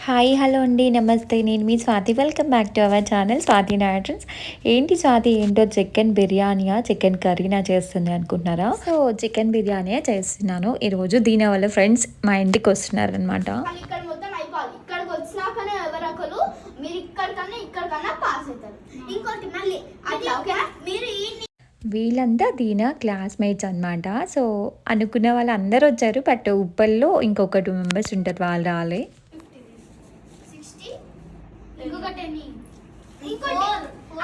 Hi hello అండి నమస్తే. నేను మీ Swathi. Welcome back to our channel Swathi నాట్రన్స్. ఏంటి స్వాతి ఏంటో చికెన్ బిర్యానీయా చికెన్ కర్రీనా చేస్తుంది అనుకుంటున్నారా? సో చికెన్ బిర్యానీయే చేస్తున్నాను ఈరోజు. దీని వల్ల ఫ్రెండ్స్ మా ఇంటికి వస్తున్నారనమాట. ఇక్కడ మొత్తం అయిపోవాలి. ఇక్కడికి వచ్చినాకనే ఎవరొకరు మీరు ఇక్కడికన్నా పాస్ అవుతారు. ఇంకోటి మళ్ళీ అది ఓకేనా? మీరు వీళ్ళంతా దీనా క్లాస్మేట్స్ అనమాట. సో అనుకున్న వాళ్ళు అందరూ వచ్చారు. బట్ ఉప్పల్లో ఇంకొక 2 మెంబర్స్ ఉంటారు, వాళ్ళు రాలే.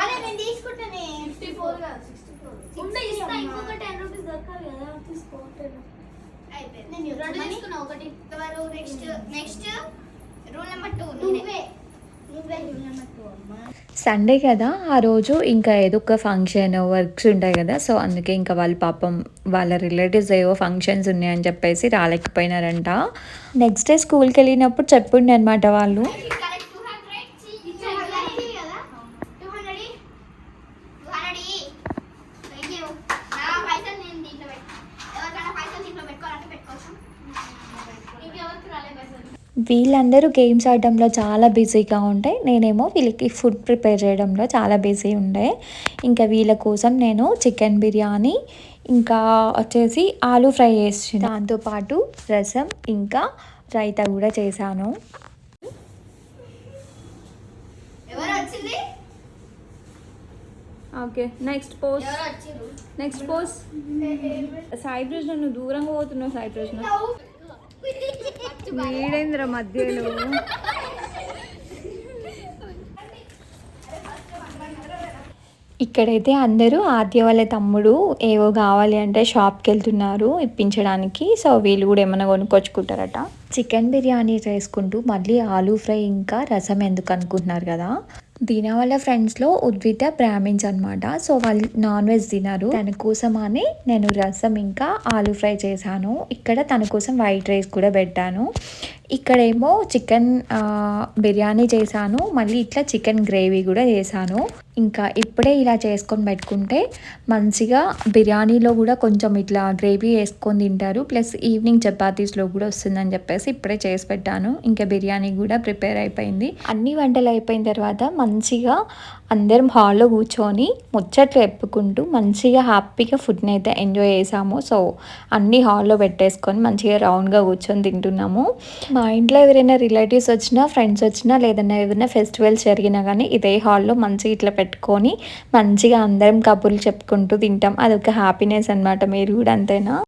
అదే నేను తీసుకుంటానే 54 కాదు 64 ఉండే ఇస్తా. ఇంకొక 10 రూపీస్ దొరకాలి కదా, తీసుకో. 10 అయిపోయింది. నేను రెండు తీసుకున్నా. ఒకటి ఎవరు నెక్స్ట్ రూల్ నెంబర్ 2 నువ్వే రూల్ నెంబర్ 2 అమ్మా. సండే కదా ఆ రోజు ఇంకా ఏదో ఒక ఫంక్షన్ వర్క్స్ ఉంటాయి కదా. సో అందుకే ఇంకా వాళ్ళ పాపం వాళ్ళ రిలేటివ్స్ ఏవో ఫంక్షన్స్ ఉన్నాయని చెప్పేసి రాలేకపోయినారంట. నెక్స్ట్ డే స్కూల్కి వెళ్ళినప్పుడు చెప్పిండే అనమాట వాళ్ళు. వీళ్ళందరూ గేమ్స్ ఆడడంలో చాలా బిజీగా ఉంటాయి. నేనేమో వీళ్ళకి ఫుడ్ ప్రిపేర్ చేయడంలో చాలా బిజీ ఉండే. ఇంకా వీళ్ళ కోసం నేను చికెన్ బిర్యానీ ఇంకా వచ్చేసి ఆలూ ఫ్రై చేసి దాంతోపాటు రసం ఇంకా రైతా కూడా చేశాను. Okay next post Sai bridge నువ్వు దూరంగా పోతున్నావు. సాయి బ్రిడ్జ్ వీడేంద్ర మధ్యలో ఇక్కడైతే అందరూ ఆద్య వాళ్ళ తమ్ముడు ఏవో కావాలి అంటే షాప్కి వెళ్తున్నారు ఇప్పించడానికి. సో వీళ్ళు కూడా ఏమైనా కొనుక్కొచ్చుకుంటారట. చికెన్ బిర్యానీ చేసుకుంటూ మళ్ళీ ఆలూ ఫ్రై ఇంకా రసం ఎందుకు అనుకుంటున్నారు కదా. దీని వాళ్ళ ఫ్రెండ్స్లో ఉద్విత బ్రాహ్మిన్స్ అనమాట. సో వాళ్ళు నాన్ వెజ్ తినరు. తన కోసం అని నేను రసం ఇంకా ఆలూ ఫ్రై చేశాను. ఇక్కడ తన కోసం వైట్ రైస్ కూడా పెట్టాను. ఇక్కడేమో చికెన్ బిర్యానీ చేశాను. మళ్ళీ ఇట్లా చికెన్ గ్రేవీ కూడా చేశాను. ఇంకా ఇప్పుడే ఇలా చేసుకొని పెట్టుకుంటే మంచిగా బిర్యానీలో కూడా కొంచెం ఇట్లా గ్రేవీ వేసుకొని తింటారు. ప్లస్ ఈవినింగ్ చపాతీస్లో కూడా వస్తుందని చెప్పేసి ఇప్పుడే చేసి పెట్టాను. ఇంకా బిర్యానీ కూడా ప్రిపేర్ అయిపోయింది. అన్ని వంటలు అయిపోయిన తర్వాత మంచిగా అందరం హాల్లో కూర్చొని ముచ్చట్లు చెప్పుకుంటూ మంచిగా హ్యాపీగా ఫుడ్ని అయితే ఎంజాయ్ చేసాము. సో అన్ని హాల్లో పెట్టేసుకొని మంచిగా రౌండ్గా కూర్చొని తింటున్నాము. మా ఇంట్లో ఎవరైనా రిలేటివ్స్ వచ్చినా ఫ్రెండ్స్ వచ్చినా లేదన్నా ఏదైనా ఫెస్టివల్స్ జరిగినా కానీ ఇదే హాల్లో మంచిగా ఇట్లా పెట్టుకొని మంచిగా అందరం కబుర్లు చెప్పుకుంటూ తింటాం. అదొక హ్యాపీనెస్ అనమాట. మీరు కూడా అంతేనా?